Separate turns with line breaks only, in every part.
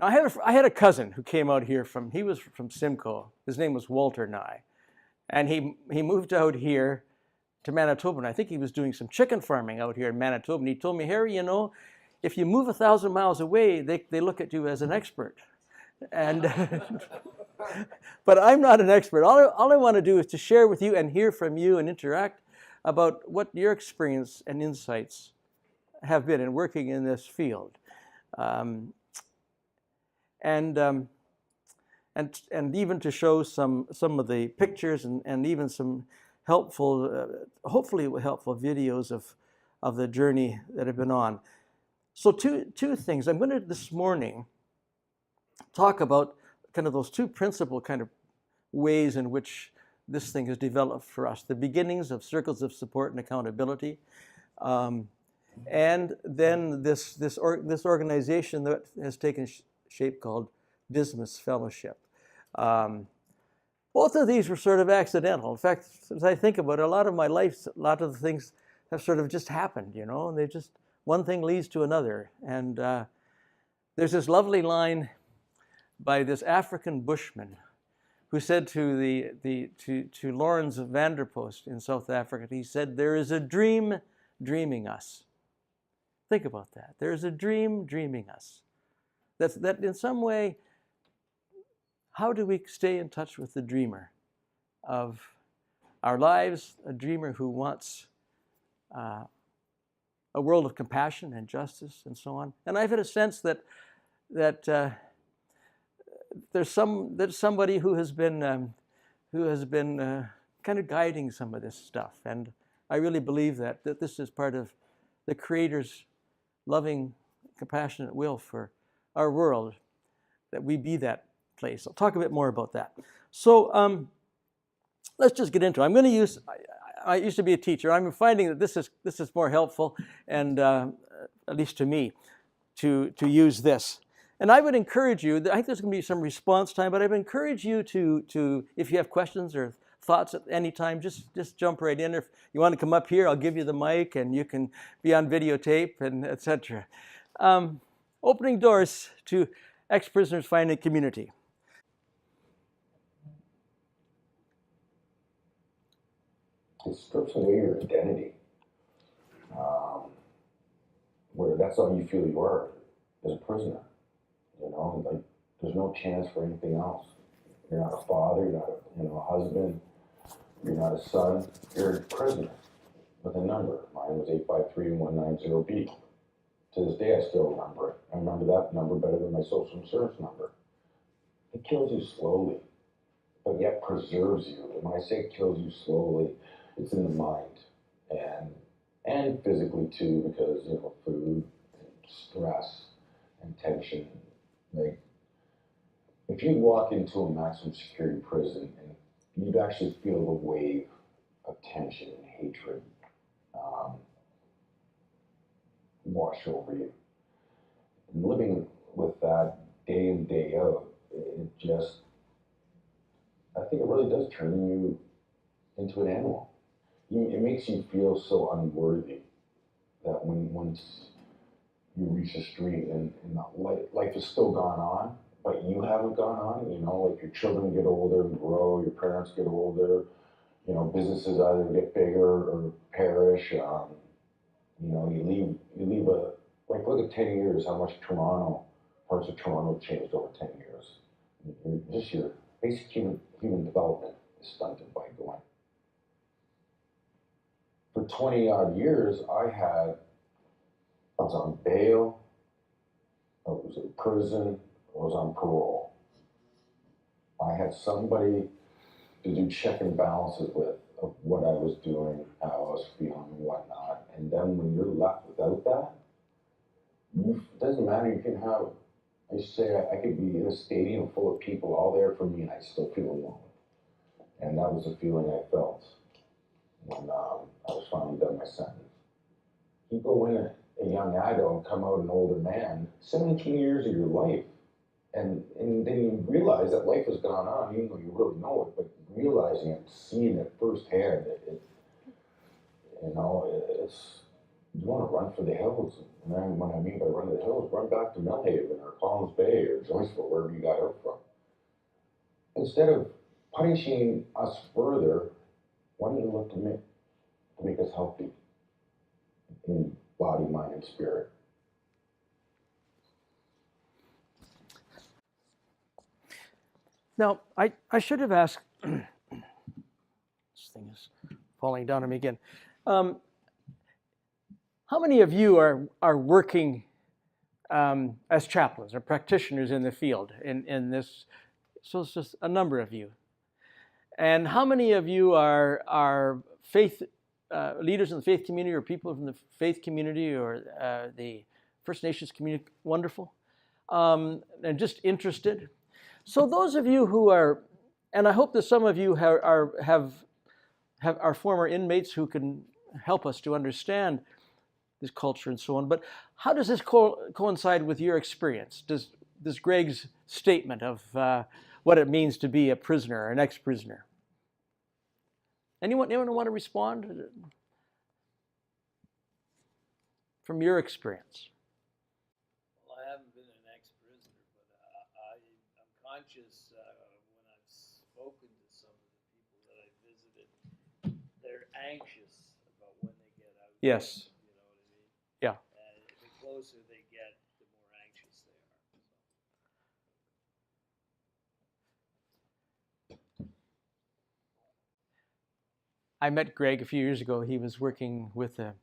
I had a cousin who came out here he was from Simcoe. His name was Walter Nigh. And he moved out here to Manitoba. And I think he was doing some chicken farming out here in Manitoba. And he told me, Harry, you know, if you move 1,000 miles away, they look at you as an expert. And but I'm not an expert. All I want to do is to share with you and hear from you and interact about what your experience and insights have been in working in this field. And even to show some of the pictures and even some helpful, hopefully helpful videos of the journey that I've been on. So two things. I'm going to this morning talk about kind of those two principal kind of ways in which this thing has developed for us: the beginnings of circles of support and accountability, and then this organization that has taken shape called Dismas Fellowship. Both of these were sort of accidental. In fact, as I think about it, a lot of my life, a lot of the things have sort of just happened, you know, and they just, one thing leads to another. And there's this lovely line by this African bushman who said to to Lawrence Vanderpost in South Africa, he said, "There is a dream dreaming us." Think about that. There is a dream dreaming us. That in some way, how do we stay in touch with the dreamer of our lives, a dreamer who wants a world of compassion and justice and so on? And I've had a sense that there's somebody who has been kind of guiding some of this stuff, and I really believe that this is part of the Creator's loving, compassionate will for our world, that we be that place. I'll talk a bit more about that. So let's just get into it. I'm going to use. I used to be a teacher. I'm finding that this is more helpful, and at least to me, to use this. And I would encourage you. I think there's going to be some response time, but I would encourage you to if you have questions or thoughts at any time, just jump right in. If you want to come up here, I'll give you the mic, and you can be on videotape and etc. Opening doors to ex-prisoners finding community.
It strips away your identity, where that's all you feel you are as a prisoner. You know, like there's no chance for anything else. You're not a father, you're not a husband, you're not a son. You're a prisoner with a number. Mine was 853-190B. To this day, I still remember it. I remember that number better than my social insurance number. It kills you slowly, but yet preserves you. And when I say it kills you slowly, it's in the mind and physically too, because food, and stress, and tension. Like if you walk into a maximum security prison and you'd actually feel the wave of tension and hatred wash over you. And living with that day in, day out, I think it really does turn you into an animal. It makes you feel so unworthy that once you reach the street and life is still gone on, but you haven't gone on, like your children get older and grow, your parents get older, businesses either get bigger or perish. You leave look at 10 years, how much parts of Toronto changed over 10 years. Your basic human development is stunted by going. For 20 odd years, I was on bail, I was in prison, I was on parole. I had somebody to do check and balances with of what I was doing, how I was feeling, and whatnot. And then when you're left without that, it doesn't matter. You can have, I say, I could be in a stadium full of people all there for me, and I still feel alone. And that was the feeling I felt when I was finally done my sentence. You go in a young adult, come out an older man, 17 years of your life, and then you realize that life has gone on, even though you really know it, but realizing it, seeing it firsthand, you want to run for the hills. And then what I mean by run to the hills, run back to Millhaven or Collins Bay or Joyceville, wherever you got out from. Instead of punishing us further, why don't you look to make us healthy in body, mind, and spirit?
Now, I should have asked, this thing is falling down on me again. How many of you are working as chaplains or practitioners in the field in this? So it's just a number of you. And how many of you are faith leaders in the faith community or people from the faith community or the First Nations community? Wonderful. And just interested. So those of you who are, and I hope that some of you are former inmates who can help us to understand this culture and so on. But how does this coincide with your experience? Does Greg's statement of what it means to be a prisoner or an ex-prisoner? Anyone want to respond from your experience?
Well, I haven't been an ex-prisoner, but I'm conscious when I've spoken to some of the people that I visited, they're anxious about when they get out.
Yes.
You know what I mean?
Yeah.
And the closer they get, the more anxious they are.
I met Greg a few years ago. He was working with a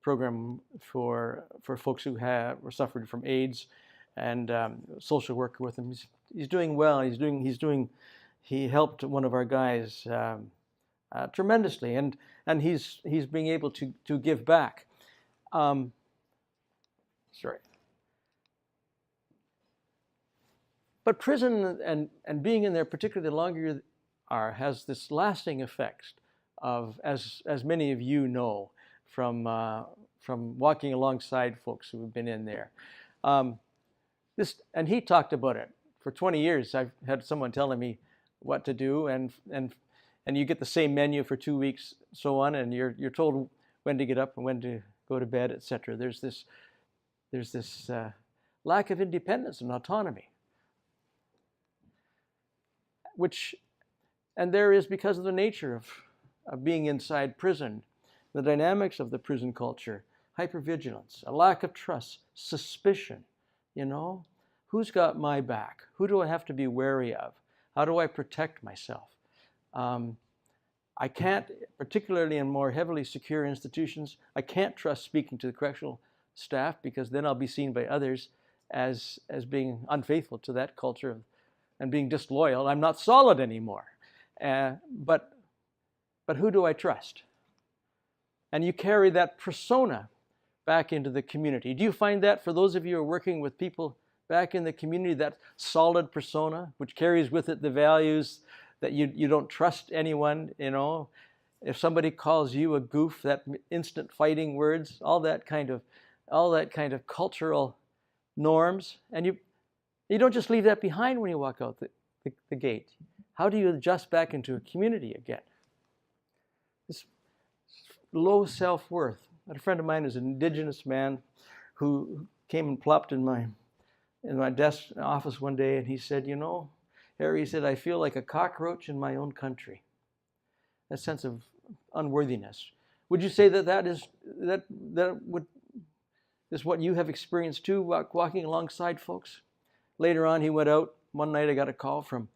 program for folks who were suffered from AIDS, and social worker with him. He's doing well. He helped one of our guys tremendously, and he's being able to give back. Sorry. But prison and being in there, particularly the longer you are, has this lasting effect of, as many of you know from walking alongside folks who have been in there. And he talked about it. For 20 years, I've had someone telling me what to do, and you get the same menu for 2 weeks, so on, and you're told when to get up and when to go to bed, etc. There's this lack of independence and autonomy, and there is, because of the nature of being inside prison, the dynamics of the prison culture, hypervigilance, a lack of trust, suspicion, who's got my back? Who do I have to be wary of? How do I protect myself? I can't, particularly in more heavily secure institutions, I can't trust speaking to the correctional staff, because then I'll be seen by others as being unfaithful to that culture and being disloyal. I'm not solid anymore. But who do I trust? And you carry that persona back into the community. Do you find that for those of you who are working with people back in the community, that solid persona, which carries with it the values that you don't trust anyone, if somebody calls you a goof, that instant fighting words, all that kind of cultural norms, and you don't just leave that behind when you walk out the gate. How do you adjust back into a community again? This low self-worth. A friend of mine is an Indigenous man who came and plopped in my desk office one day, and he said, Harry, he said, I feel like a cockroach in my own country. That sense of unworthiness. Would you say that is what you have experienced too, walking alongside folks? Later on, he went out. One night I got a call from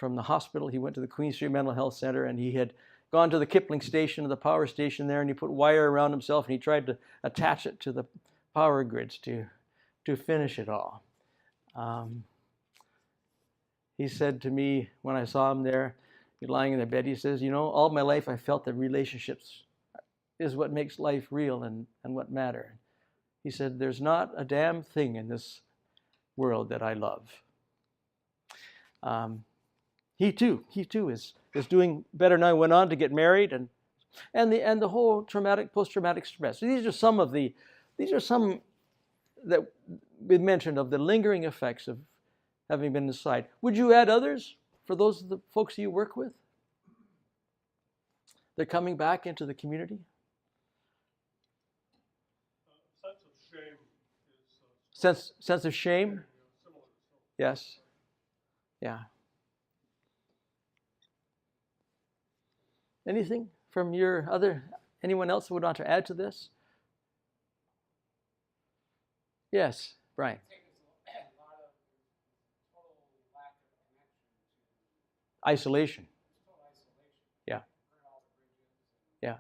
the hospital. He went to the Queen Street Mental Health Center, and he had gone to the Kipling station, the power station there, and he put wire around himself, and he tried to attach it to the power grids to finish it all. He said to me when I saw him there, lying in the bed, he says, all my life I felt that relationships is what makes life real and what matter. He said, there's not a damn thing in this world that I love. He too is doing better now. Went on to get married, and the whole post-traumatic stress. So these are some that we mentioned of the lingering effects of having been inside. Would you add others for those of the folks you work with? They're coming back into the community.
shame is
Sense of shame?
similar.
Yes. Yeah. Anything from anyone else who would want to add to this? Yes, Brian. Isolation. Yeah. Yeah.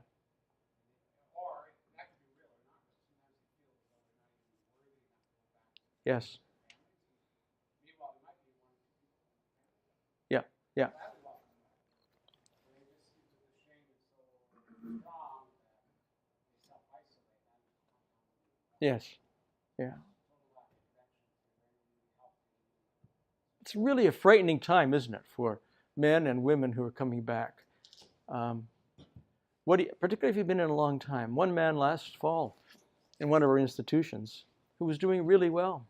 Yes. Yeah. Yeah. Yes. Yeah. It's really a frightening time, isn't it, for men and women who are coming back? Particularly if you've been in a long time. One man last fall in one of our institutions who was doing really well,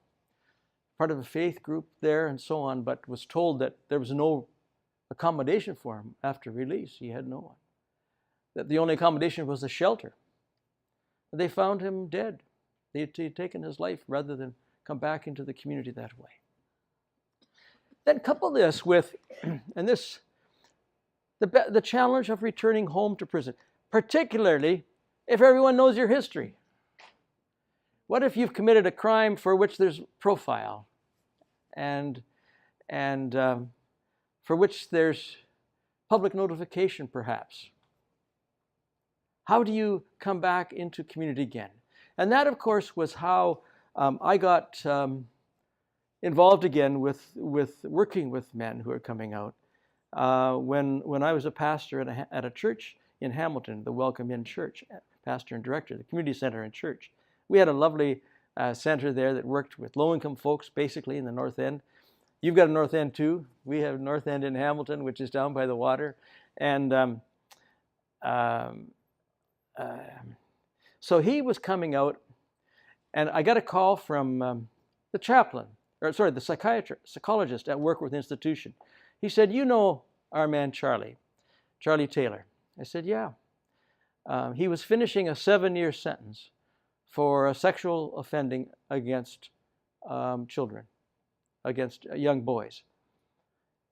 part of a faith group there and so on, but was told that there was no accommodation for him after release. He had no one. That the only accommodation was a shelter. They found him dead. He'd taken his life rather than come back into the community that way. Then couple this with, and this, the challenge of returning home to prison, particularly if everyone knows your history. What if you've committed a crime for which there's profile, and for which there's public notification, perhaps? How do you come back into community again? And that, of course, was how I got involved again with working with men who are coming out. When I was a pastor at a church in Hamilton, the Welcome Inn Church, pastor and director, the community center and church. We had a lovely center there that worked with low-income folks, basically in the North End. You've got a North End too. We have North End in Hamilton, which is down by the water, and so he was coming out, and I got a call from the chaplain, the psychologist at work with the institution. He said, "You know our man Charlie Taylor." I said, "Yeah." He was finishing a 7-year sentence for sexual offending against children, against young boys.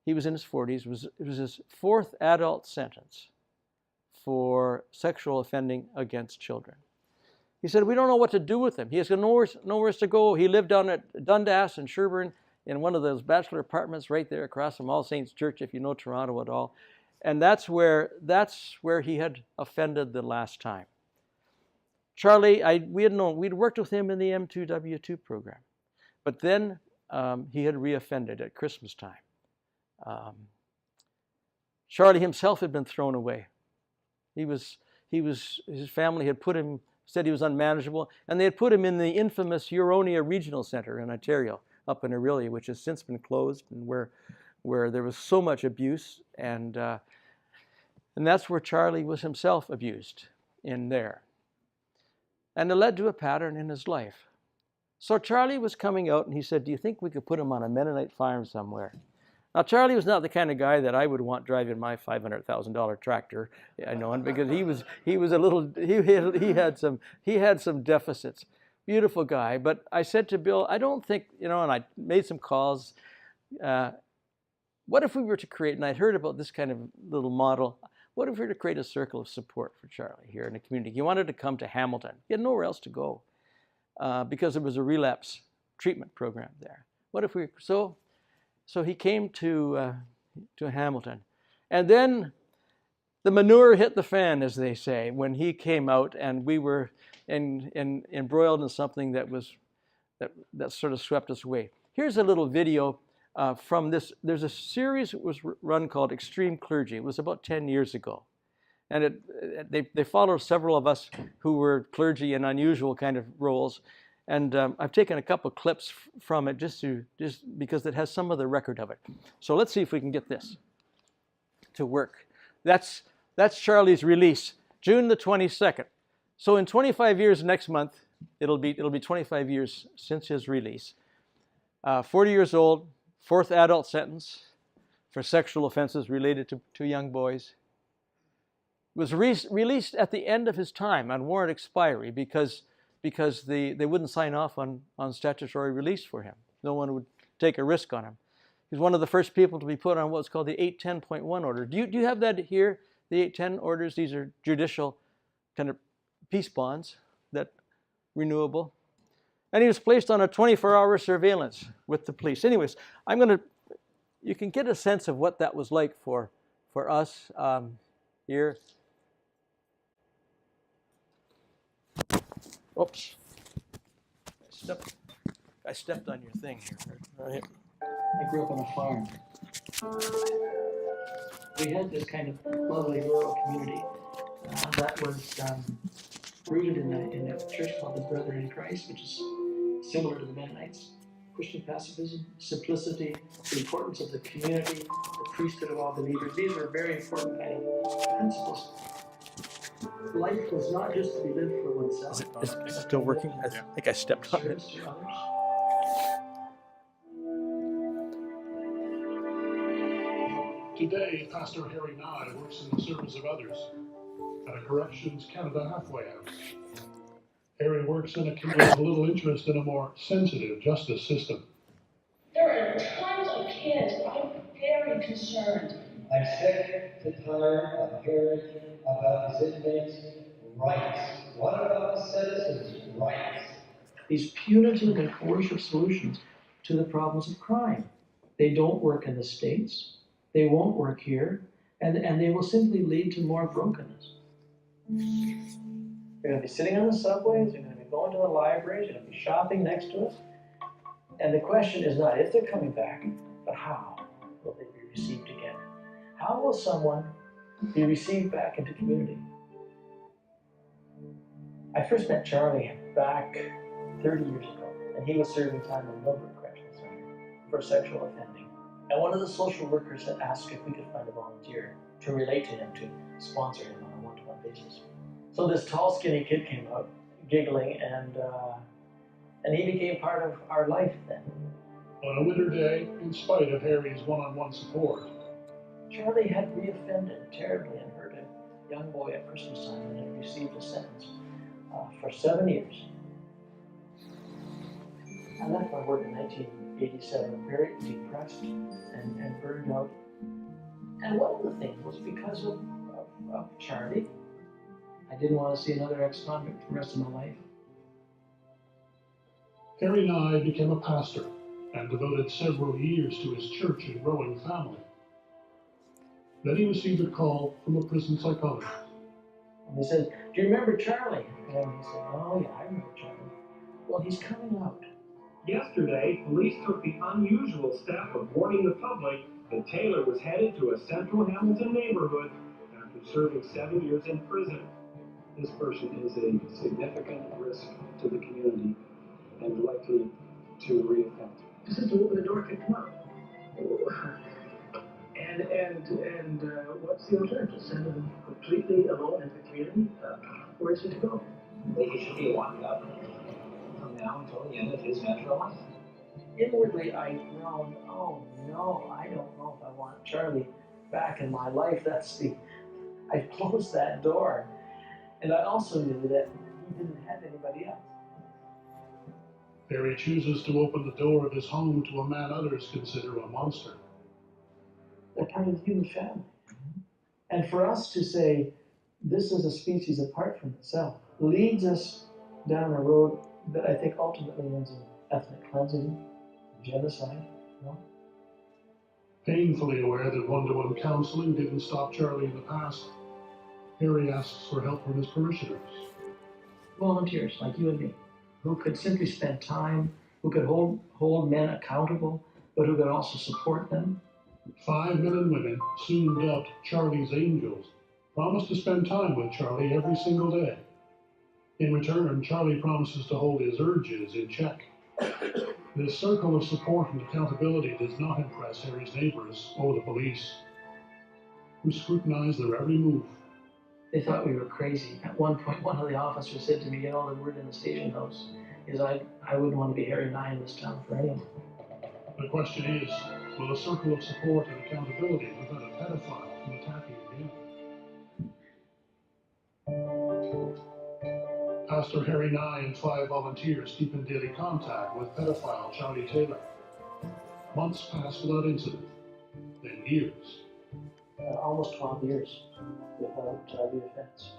He was in his 40s. It was his 4th adult sentence for sexual offending against children. He said, "We don't know what to do with him. He has nowhere to go." He lived down at Dundas and Sherburne in one of those bachelor apartments right there across from All Saints Church, if you know Toronto at all. And that's where he had offended the last time. Charlie, we'd worked with him in the M2W2 program, but then he had reoffended at Christmas time. Charlie himself had been thrown away. His family had said he was unmanageable, and they had put him in the infamous Huronia Regional Center in Ontario, up in Orillia, which has since been closed, and where there was so much abuse, and that's where Charlie was himself abused, in there. And it led to a pattern in his life. So Charlie was coming out, and he said, "Do you think we could put him on a Mennonite farm somewhere?" Now, Charlie was not the kind of guy that I would want driving my $500,000 tractor, I know, because he had some deficits. Beautiful guy, but I said to Bill, I don't think, and I made some calls. What if we were to create, and I'd heard about this kind of little model, what if we were to create a circle of support for Charlie here in the community? He wanted to come to Hamilton. He had nowhere else to go because there was a relapse treatment program there. What if we, so he came to Hamilton. And then the manure hit the fan, as they say, when he came out, and we were embroiled in something that sort of swept us away. Here's a little video from this. There's a series that was run called Extreme Clergy. It was about 10 years ago. And they followed several of us who were clergy in unusual kind of roles. And I've taken a couple clips from it just because it has some of the record of it. So let's see if we can get this to work. That's Charlie's release, June the 22nd. So in 25 years next month, it'll be 25 years since his release. 40 years old, 4th adult sentence for sexual offenses related to young boys. Was released at the end of his time on warrant expiry because because they wouldn't sign off on statutory release for him. No one would take a risk on him. He's one of the first people to be put on what's called the 810.1 order. Do you have that here, the 810 orders? These are judicial kind of peace bonds that renewable. And he was placed on a 24-hour surveillance with the police. Anyways, you can get a sense of what that was like for us here. Oops. I stepped on your thing here. Right.
I grew up on a farm. We had this kind of lovely rural community that was rooted in a church called the Brethren in Christ, which is similar to the Mennonites. Christian pacifism, simplicity, the importance of the community, the priesthood of all believers. These were very important kind of principles. Life was not just to be lived for oneself.
Is it still working? I think I stepped on it.
Service to others.
Today, Pastor Harry Nigh works in the service of others at a Corrections Canada halfway house. Harry works in a community with little interest in a more sensitive justice system.
There are tons of kids. I'm very concerned.
I'm sick to tired of hearing about these inmates' rights. What about the citizens' rights?
These punitive and coercive solutions to the problems of crime. They don't work in the States. They won't work here. And they will simply lead to more brokenness. You're going to be sitting on the subways. You're going to be going to the libraries. You're going to be shopping next to us. And the question is not if they're coming back, but how will they be received again? How will someone be received back into community? I first met Charlie back 30 years ago, and he was serving time in Millbrook Correctional Center for sexual offending. And one of the social workers had asked if we could find a volunteer to relate to him, to sponsor him on a one-to-one basis. So this tall, skinny kid came out, giggling, and he became part of our life then.
On a winter day, in spite of Harry's one-on-one support,
Charlie had reoffended terribly and hurt a young boy at Christmas time and had received a sentence for 7 years. I left my work in 1987 very depressed and burned out. And one of the things was because of Charlie. I didn't want to see another ex-convict for the rest of my life.
Harry Nigh became a pastor and devoted several years to his church and growing family. Then he received a call from a prison psychologist.
And he said, "Do you remember Charlie?" And he said, "Oh yeah, I remember Charlie." Well, he's coming out.
Yesterday, police took the unusual step of warning the public that Taylor was headed to a central Hamilton neighborhood after serving 7 years in prison. This person is a significant risk to the community and likely to reoffend.
This is to open the door to come out.
And what's the alternative? Send him completely alone into the community? Where is he to go?
He should be locked up from now until the end of his natural life.
Inwardly, I groaned, oh no, I don't know if I want Charlie back in my life. I closed that door. And I also knew that he didn't have anybody else.
Harry chooses to open the door of his home to a man others consider a monster.
They're part of the human family. And for us to say, this is a species apart from itself, leads us down a road that I think ultimately ends in ethnic cleansing, genocide. No?
Painfully aware that one-to-one counseling didn't stop Charlie in the past, Harry asks for help from his parishioners.
Volunteers like you and me, who could simply spend time, who could hold men accountable, but who could also support them.
5 men and women, soon dubbed Charlie's Angels, promise to spend time with Charlie every single day. In return, Charlie promises to hold his urges in check. This circle of support and accountability does not impress Harry's neighbors or the police, who scrutinize their every move.
They thought we were crazy. At one point, one of the officers said to me, the word in the station house is I wouldn't want to be Harry Nigh in this town for anyone.
The question is, will a circle of support and accountability prevent a pedophile from attacking again? Pastor Harry Nigh and 5 volunteers keep in daily contact with pedophile Charlie Taylor. Months pass without incident, then years.
Almost 12 years without reoffense.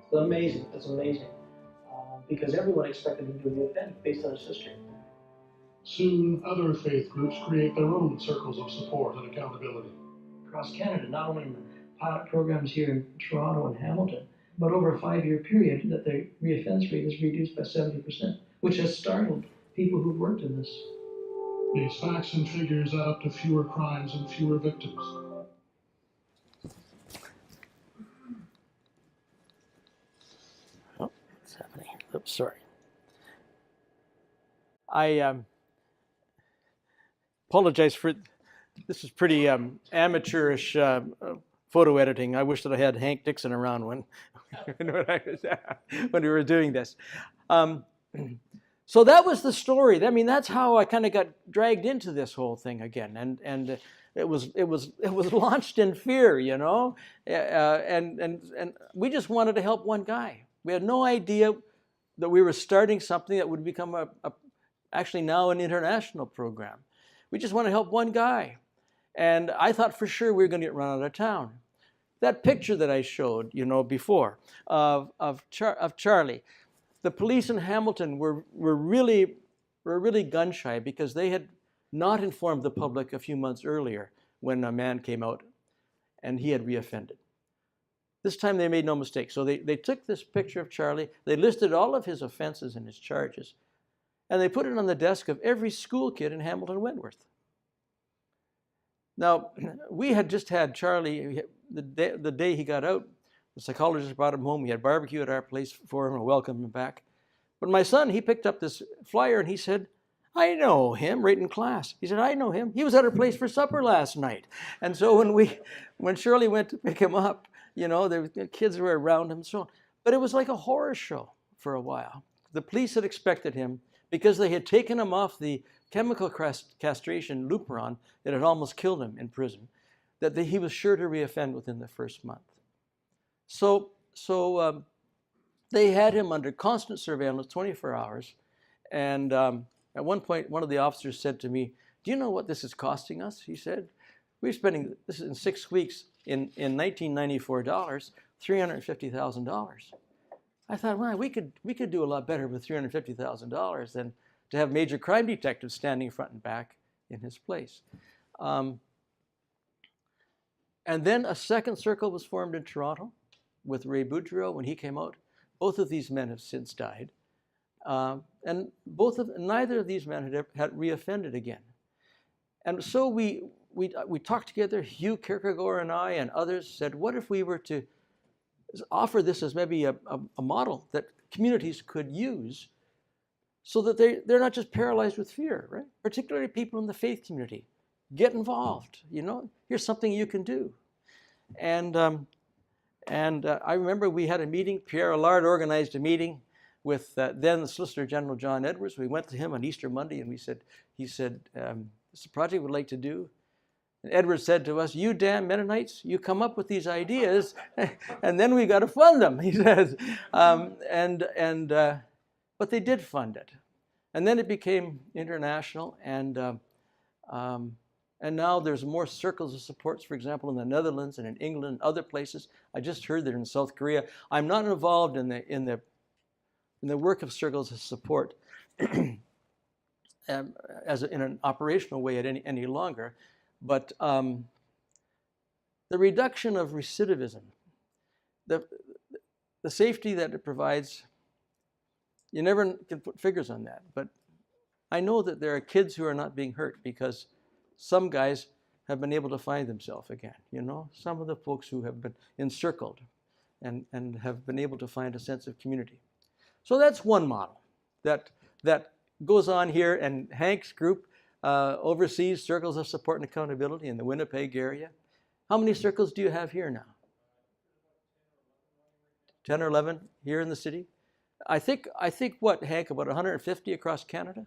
It's amazing. It's amazing. Because everyone expected him to reoffend based on his history.
Soon, other faith groups create their own circles of support and accountability.
Across Canada, not only in the pilot programs here in Toronto and Hamilton, but over a 5-year period, that the reoffense rate is reduced by 70%, which has startled people who've worked in this.
These facts and figures add up to fewer crimes and fewer victims.
Oh, what's happening? Oops, sorry. I apologize for this is pretty amateurish photo editing. I wish that I had Hank Dixon around when when we were doing this. So that was the story. I mean, that's how I kind of got dragged into this whole thing again, and it was launched in fear, you know, and we just wanted to help one guy. We had no idea that we were starting something that would become actually now an international program. We just want to help one guy. And I thought for sure we were going to get run out of town. That picture that I showed, you know, before of Charlie, the police in Hamilton were really gun shy because they had not informed the public a few months earlier when a man came out and he had reoffended. This time they made no mistake. So they took this picture of Charlie, they listed all of his offenses and his charges, and they put it on the desk of every school kid in Hamilton Wentworth. Now, we had just had Charlie, the day he got out, the psychologist brought him home. We had barbecue at our place for him and welcomed him back. But my son, he picked up this flyer and he said, I know him, right in class. He said, I know him. He was at our place for supper last night. And so when Shirley went to pick him up, you know, the kids were around him and so on. But it was like a horror show for a while. The police had expected him because they had taken him off the chemical castration Luperon that had almost killed him in prison, that he was sure to reoffend within the first month. So they had him under constant surveillance 24 hours. And at one point, one of the officers said to me, do you know what this is costing us? He said, we're spending, this is in 6 weeks, in 1994 dollars, $350,000. I thought, well, we could do a lot better with $350,000 than to have major crime detectives standing front and back in his place. And then a second circle was formed in Toronto with Ray Boudreau when he came out. Both of these men have since died. And neither of these men had reoffended again. And so we talked together, Hugh Kierkegaard and I and others said, what if we were to offer this as maybe a model that communities could use so that they're not just paralyzed with fear, right? Particularly people in the faith community. Get involved, you know, here's something you can do. And I remember we had a meeting, Pierre Allard organized a meeting with then the Solicitor General John Edwards. We went to him on Easter Monday and he said, this is a project we'd like to do. And Edwards said to us, you damn Mennonites, you come up with these ideas and then we got to fund them, he says. But they did fund it. And then it became international and now there's more circles of supports, for example, in the Netherlands and in England and other places. I just heard that in South Korea. I'm not involved in the work of circles of support in an operational way any longer. But the reduction of recidivism, the safety that it provides, you never can put figures on that. But I know that there are kids who are not being hurt because some guys have been able to find themselves again. You know, some of the folks who have been encircled and have been able to find a sense of community. So that's one model that goes on here, and Hank's group oversees circles of support and accountability in the Winnipeg area. How many circles do you have here now? 10 or 11 here in the city? I think what, Hank, about 150 across Canada?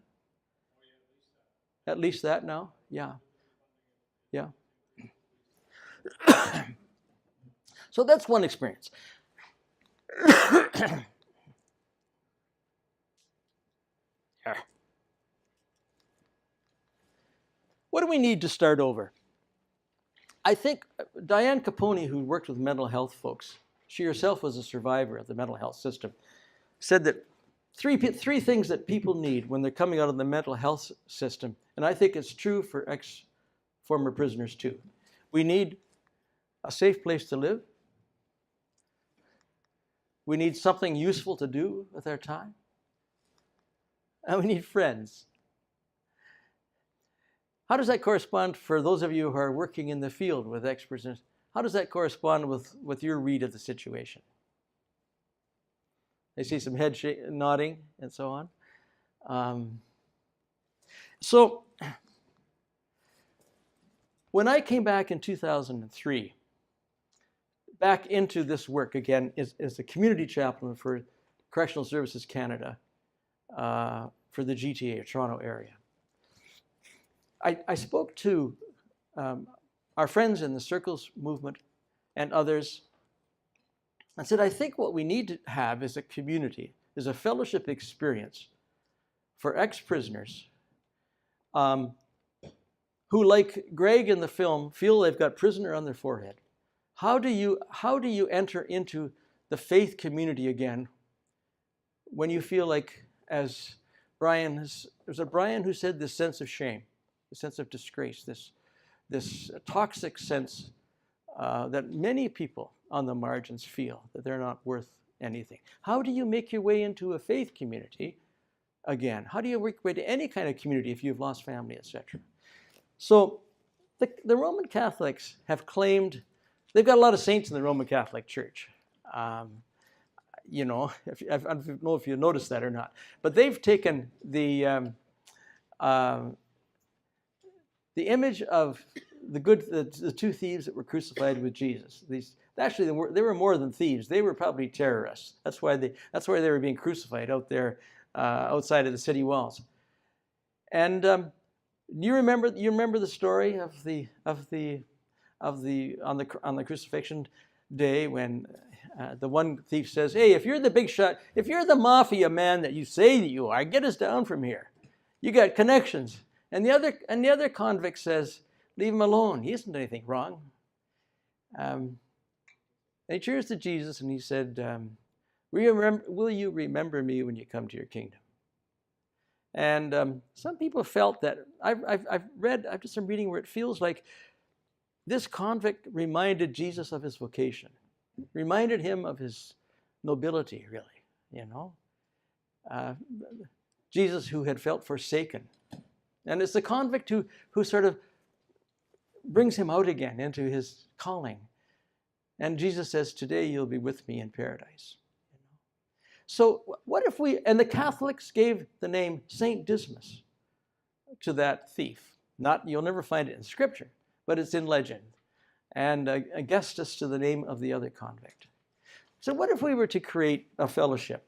At least that now? Yeah. Yeah. So that's one experience. What do we need to start over? I think Diane Capone, who worked with mental health folks, she herself was a survivor of the mental health system, said that three things that people need when they're coming out of the mental health system, and I think it's true for ex-former prisoners too. We need a safe place to live. We need something useful to do with our time. And we need friends. How does that correspond for those of you who are working in the field with ex-prisoners? How does that correspond with your read of the situation? I see some head nodding and so on. So when I came back in 2003, back into this work again as a community chaplain for Correctional Services Canada for the GTA, or Toronto area, I spoke to our friends in the Circles movement and others and said, I think what we need to have is a community, is a fellowship experience for ex-prisoners who, like Greg in the film, feel they've got prisoner on their forehead. How do you enter into the faith community again when you feel like, as there's a Brian who said, this sense of shame, this sense of disgrace, this toxic sense that many people on the margins feel that they're not worth anything. How do you make your way into a faith community again? How do you work your way to any kind of community if you've lost family, etc.? So the Roman Catholics have claimed, they've got a lot of saints in the Roman Catholic Church. You know, I don't know if you noticed that or not, but they've taken the image of the two thieves that were crucified with Jesus. Actually, they were more than thieves. They were probably terrorists. That's why they were being crucified out there outside of the city walls. And you remember the story of the on the crucifixion day when the one thief says, "Hey, if you're the big shot, if you're the mafia man that you say that you are, get us down from here. You got connections." And the other convict says, "Leave him alone. He isn't anything wrong." And he turns to Jesus and he said, "Will you remember me when you come to your kingdom?" And some people felt that I've just some reading where it feels like this convict reminded Jesus of his vocation, reminded him of his nobility, really. You know, Jesus who had felt forsaken. And it's the convict who sort of brings him out again into his calling. And Jesus says, "Today you'll be with me in paradise." So what if and the Catholics gave the name Saint Dismas to that thief. You'll never find it in Scripture, but it's in legend. And Augustus to the name of the other convict. So what if we were to create a fellowship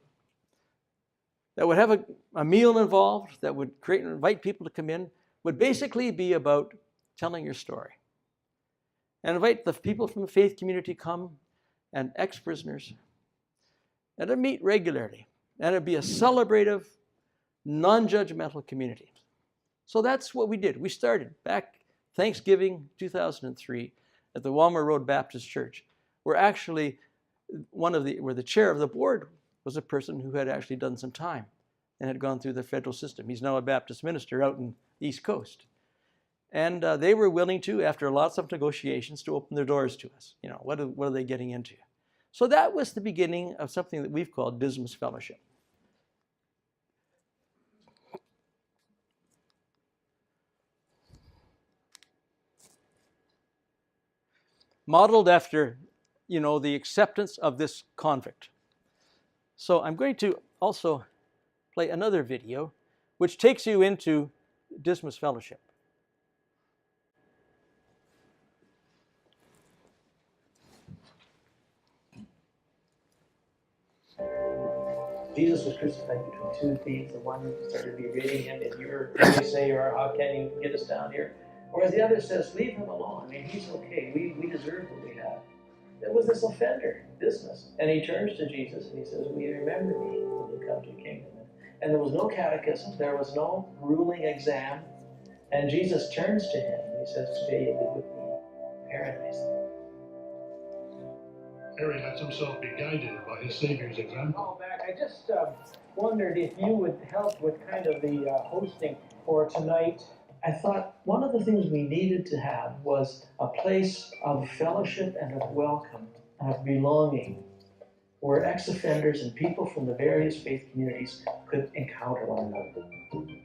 that would have a meal involved, that would invite people to come in, would basically be about telling your story. And invite the people from the faith community come, and ex-prisoners, and to meet regularly. And it'd be a celebrative, non-judgmental community. So that's what we did. We started back Thanksgiving 2003 at the Walmer Road Baptist Church, where actually where the chair of the board was a person who had actually done some time and had gone through the federal system. He's now a Baptist minister out in the East Coast. And they were willing to, after lots of negotiations, to open their doors to us. You know, what are they getting into? So that was the beginning of something that we've called Dismas Fellowship. Modeled after, the acceptance of this convict. So I'm going to also play another video, which takes you into Dismas Fellowship.
Jesus was crucified between two thieves. The one started berating him, "If you're who you say you are, how can you get us down here?" Whereas the other says, "Leave him alone. I mean, he's okay. We deserve what we have." There was this offender, business. And he turns to Jesus and he says, will you remember me when you come to your kingdom? And there was no catechism, there was no ruling exam. And Jesus turns to him and he says, today you'll be with me in paradise.
Harry lets himself be guided by his Savior's example.
Call back. I just wondered if you would help with kind of the hosting for tonight.
I thought one of the things we needed to have was a place of fellowship and of welcome, of belonging, where ex-offenders and people from the various faith communities could encounter one another.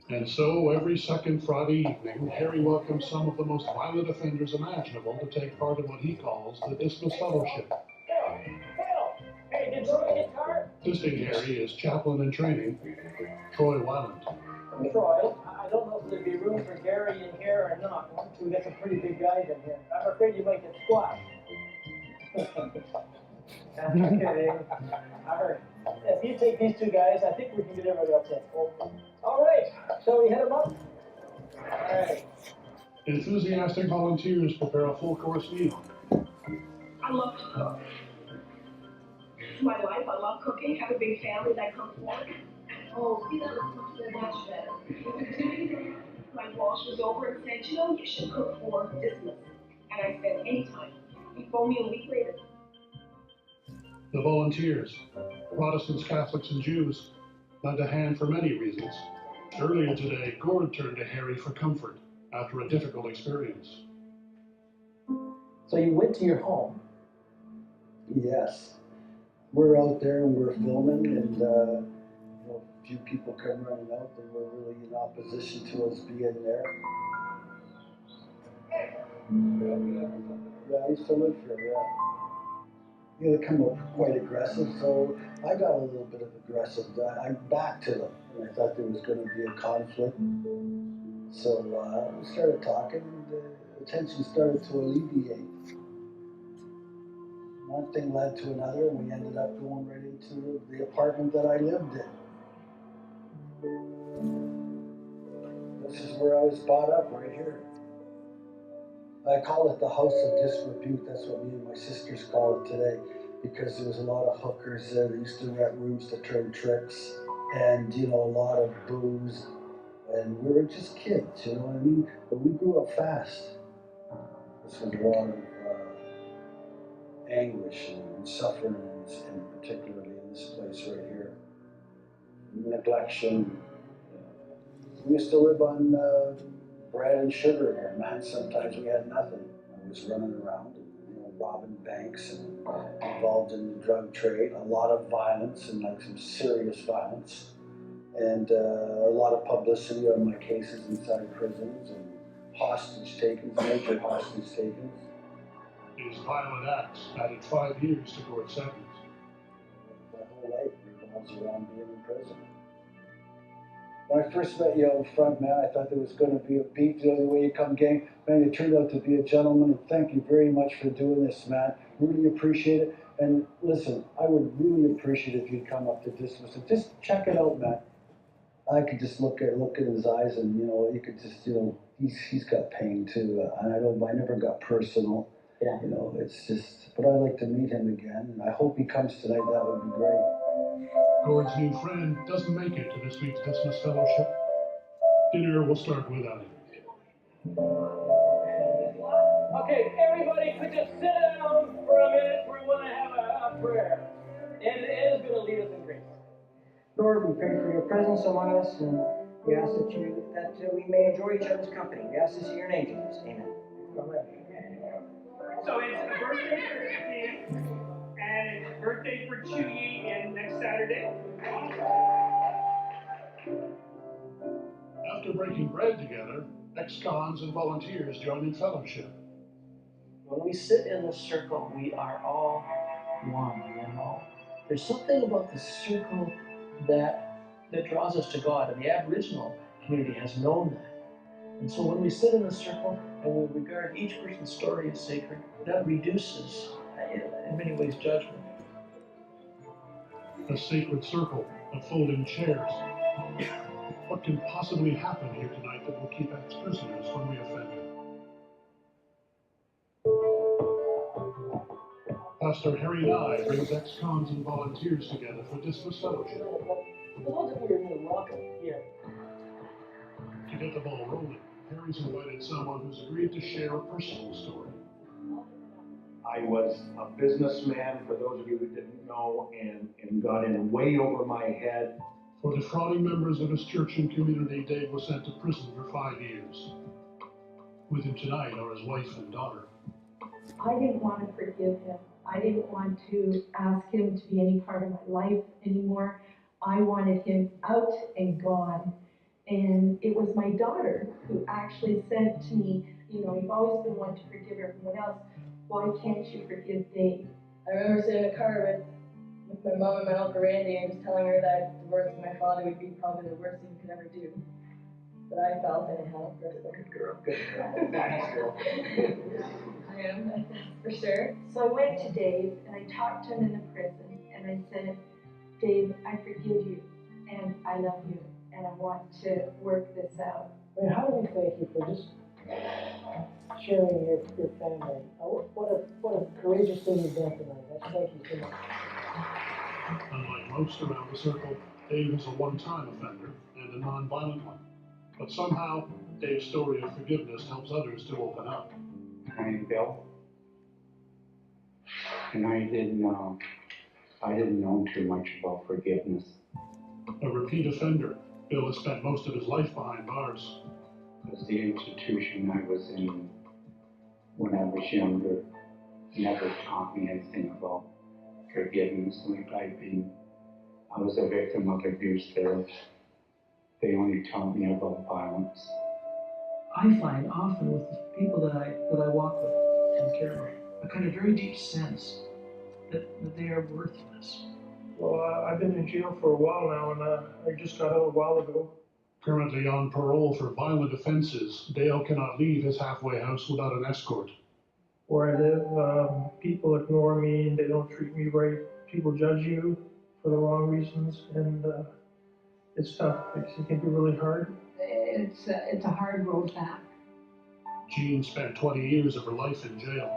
And so, every second Friday evening, Harry welcomes some of the most violent offenders imaginable to take part in what he calls the Dismas Fellowship.
Phil! Hey, did Troy get his car?
Assisting Harry is chaplain in training, Troy Wyland.
Troy, I don't know if there'd be room for Gary in here or not. We got some pretty big guys in here. I'm afraid you might get squashed. I'm kidding. All right. If you take these two guys, I think we can get everybody else in. All right. Shall we hit them up? All right.
Enthusiastic volunteers prepare a full-course meal.
I love to cook. It's my life. I love cooking. Have a big family that comes forward. Oh, see, that looks so much better. My boss was over and said, you know, you should cook for Dismas. And I said, anytime. He phoned me a week later.
The volunteers, Protestants, Catholics, and Jews, lent a hand for many reasons. Earlier today, Gord turned to Harry for comfort after a difficult experience.
So you went to your home.
Yes. We're out there and we're filming, and a few people come running out. They were really in opposition to us being there. Yeah, I used to live here, yeah. They come up quite aggressive, so I got a little bit of aggressive. I'm back to them, and I thought there was going to be a conflict. So we started talking, and the tension started to alleviate. One thing led to another, and we ended up going right into the apartment that I lived in. This is where I was brought up, right here. I call it the House of Disrepute. That's what me and my sisters call it today, because there was a lot of hookers there. They used to rent rooms to turn tricks, and a lot of booze, and we were just kids, you know what I mean? But we grew up fast. This was a lot of anguish and suffering, and particularly in this place right here. Neglection. We used to live on bread and sugar here, man. Sometimes we had nothing. I was running around, robbing banks and involved in the drug trade. A lot of violence, and like some serious violence, and a lot of publicity on my cases inside prisons, and hostage takings, major hostage takings.
His violent acts added 5 years to Gord's sentence.
My whole life revolves around being in prison. When I first met you out front, man, I thought there was going to be a beat the other way you come, gang. Man, you turned out to be a gentleman, and thank you very much for doing this, man. Really appreciate it. And listen, I would really appreciate it if you'd come up to Dismas and just check it out, man. I could just look in his eyes, and you could just, he's got pain too. And I never got personal.
Yeah.
It's just, but I'd like to meet him again. And I hope he comes tonight. That would be great.
Gord's new friend doesn't make it to this week's Dismas Fellowship. Dinner will start without him.
Okay, everybody could just sit down for a minute. We want to have a prayer. And Ed is going to lead us in grace.
Lord, we pray for your presence among us, and we ask that we may enjoy each other's company. We ask this in your name, Jesus. Amen.
So it's a birthday for Ian, and it's birthday for Chuyi in next Saturday.
After breaking bread together, ex-cons and volunteers join in fellowship.
When we sit in the circle, we are all one, There's something about the circle that draws us to God, and the Aboriginal community has known that. And so when we sit in a circle and we regard each person's story as sacred, that reduces, in many ways, judgment.
A sacred circle of folding chairs. What can possibly happen here tonight that will keep ex-prisoners from reoffending? Pastor Harry Nigh brings ex-cons and volunteers together for Dismas Fellowship.
For those of you who are new, welcome here.
To get the ball rolling, Harry's invited someone who's agreed to share a personal story.
I was a businessman, for those of you who didn't know, and got in way over my head.
For defrauding members of his church and community, Dave was sent to prison for 5 years. With him tonight are his wife and daughter.
I didn't want to forgive him. I didn't want to ask him to be any part of my life anymore. I wanted him out and gone. And it was my daughter who actually said to me, you know, you've always been one to forgive everyone else. Why can't you forgive Dave?
I remember sitting in the car with my mom and my uncle Randy and just telling her that divorcing my father would be probably the worst thing you could ever do. But I felt anyhow.
Good girl, good girl, nice girl.
I am, for sure.
So I went to Dave and I talked to him in the prison and I said, Dave, I forgive you and I love you and I want to work this out.
I mean, how do we thank you for just sharing your family? What a courageous thing you've done tonight. I thank you so much.
Unlike most around the circle, Dave is a one-time offender and a non-violent one. But somehow, Dave's story of forgiveness helps others to open up.
I'm Bill, and I didn't know too much about forgiveness.
A repeat offender, Bill has spent most of his life behind bars.
Because the institution I was in when I was younger never taught me anything about forgiveness. I was a victim of abuse there. They only taught me about violence.
I find often with the people that I walk with and care about, a kind of very deep sense that they are worthless.
Well, I've been in jail for a while now, and I just got out a while ago.
Currently on parole for violent offenses, Dale cannot leave his halfway house without an escort.
Where I live, people ignore me and they don't treat me right. People judge you for the wrong reasons, and it's tough. It can be really hard.
It's a hard road back.
Jean spent 20 years of her life in jail.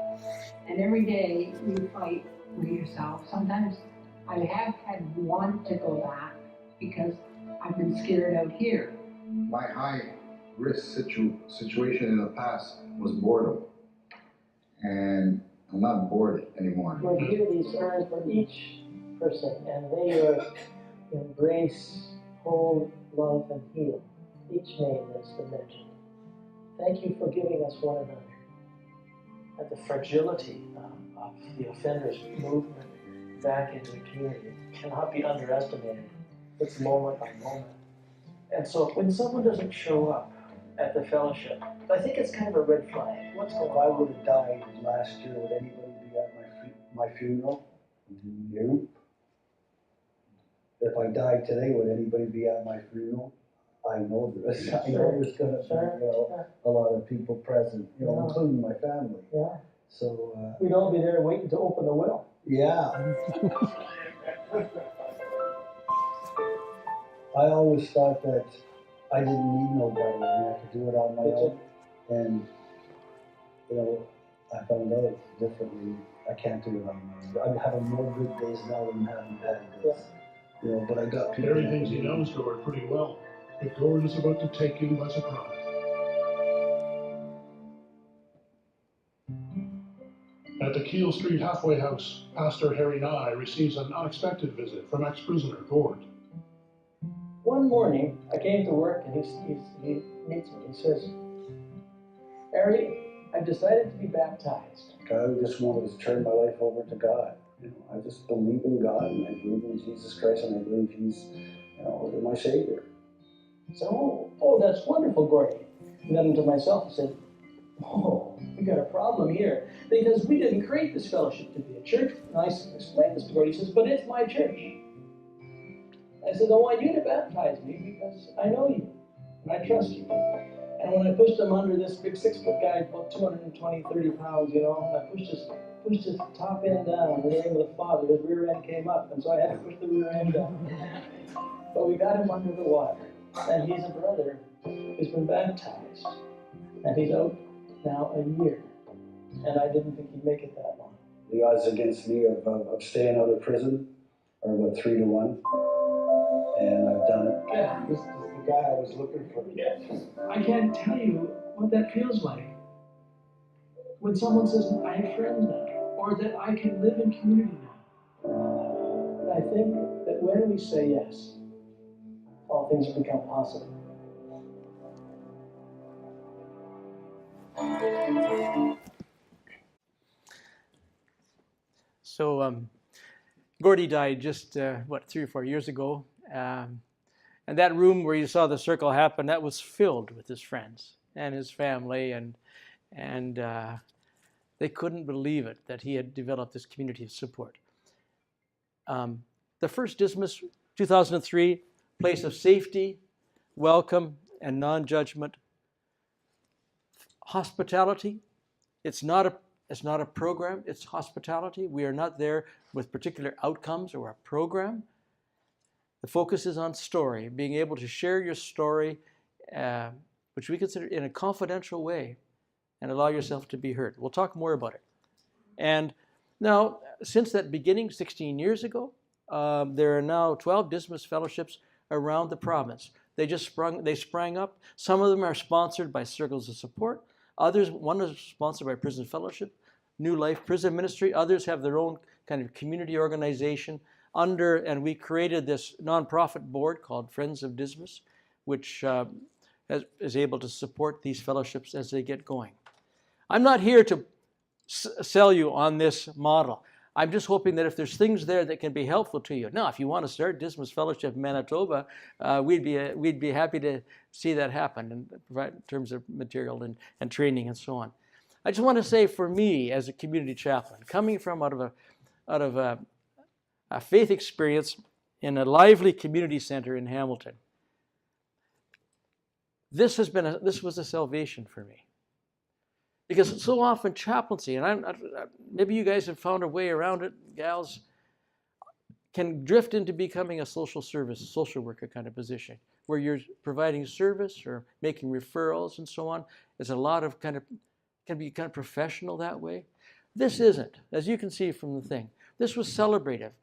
And every day you fight with yourself. Sometimes I have had want to go back because I've been scared out here.
My high-risk situation in the past was boredom. And I'm not bored anymore.
We're here these urns for each person, and they embrace, hold, love, and heal. Each name that's been mentioned. Thank you for giving us one another. And the fragility of the offender's movement back into the community cannot be underestimated. It's moment by moment. And so when someone doesn't show up at the fellowship, I think it's kind of a red flag. What's going on?
If I would have died last year, would anybody be at my funeral? Nope. If I died today, would anybody be at my funeral? I know there's going to be a lot of people present, including my family.
Yeah.
So
we'd all be there waiting to open the will.
Yeah. I always thought that I didn't need nobody. I mean, I could do it on my own. And I found out differently. I can't do it on my own. I'm having more good days now than having bad days. But I got people.
Harry thinks he knows Gord pretty well, but Gord is about to take him by surprise. At the Keel Street halfway house, Pastor Harry Nigh receives an unexpected visit from ex-prisoner Gord.
One morning, I came to work and he meets me. He says, Harry, I've decided to be baptized.
I just wanted to turn my life over to God. I just believe in God and I believe in Jesus Christ and I believe He's, my Savior.
I said, oh, that's wonderful, Gordy. And then to myself, I said, oh, we got a problem here because we didn't create this fellowship to be a church. And I explained this to Gordy. He says, but it's my church. I said, I want you to baptize me because I know you and I trust you. And when I pushed him under this big 6-foot guy, about 220, 30 pounds, and I pushed his top end down in the name of the Father, his rear end came up, and so I had to push the rear end down. But we got him under the water, and he's a brother who's been baptized, and he's out now a year, and I didn't think he'd make it that long.
The odds against me of staying out of prison are about 3-1, and I've done it.
Yeah,
This is the guy I was looking for.
I can't tell you what that feels like when someone says, I have friends now, or that I can live in community now. I think that when we say yes, all things become possible.
So Gordy died just, 3 or 4 years ago. And that room where you saw the circle happen, that was filled with his friends and his family. And they couldn't believe it, that he had developed this community of support. The first Dismas, 2003, place of safety, welcome, and non-judgment. Hospitality. It's not a program, it's hospitality. We are not there with particular outcomes or a program. The focus is on story, being able to share your story, which we consider in a confidential way, and allow yourself to be heard. We'll talk more about it. And now, since that beginning 16 years ago, there are now 12 Dismas fellowships around the province. They sprang up. Some of them are sponsored by Circles of Support. Others, one is sponsored by Prison Fellowship, New Life Prison Ministry. Others have their own kind of community organization and we created this nonprofit board called Friends of Dismas, which is able to support these fellowships as they get going. I'm not here to sell you on this model. I'm just hoping that if there's things there that can be helpful to you. Now, if you want to start Dismas Fellowship in Manitoba, we'd be happy to see that happen in terms of material and training and so on. I just want to say, for me as a community chaplain, coming from out of a faith experience in a lively community center in Hamilton, this was a salvation for me. Because so often chaplaincy, and maybe you guys have found a way around it, gals, can drift into becoming a social worker kind of position, where you're providing service or making referrals and so on. There's a lot of can be kind of professional that way. This isn't, as you can see from the thing. This was celebrative,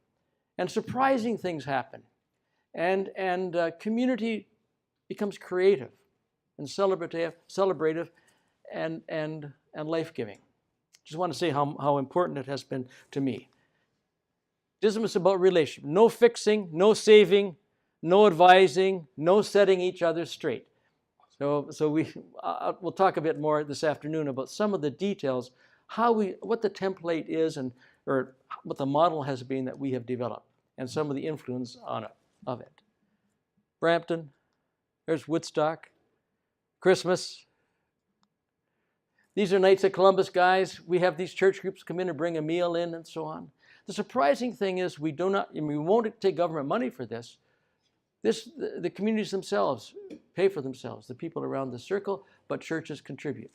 and surprising things happen, and community becomes creative and celebrative, and life-giving. Just want to say how important it has been to me. Dismas is about relationship. No fixing, no saving, no advising, no setting each other straight. So we'll talk a bit more this afternoon about some of the details, what the template is, or what the model has been that we have developed, and some of the influence of it. Brampton, there's Woodstock, Christmas. These are Knights of Columbus guys. We have these church groups come in and bring a meal in and so on. The surprising thing is we won't take government money for this. The communities themselves pay for themselves, the people around the circle, but churches contribute.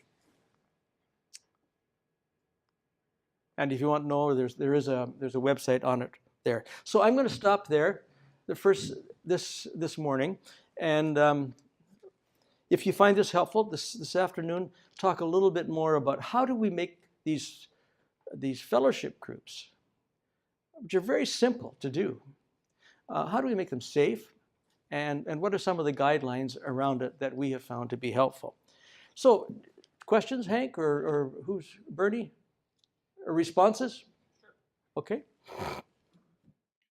And if you want to know, there's a website on it there. So I'm going to stop there this morning, and if you find this helpful, this afternoon, talk a little bit more about how do we make these fellowship groups, which are very simple to do, how do we make them safe, and what are some of the guidelines around it that we have found to be helpful? So, questions, Hank, or who's Bernie? Or responses? Okay.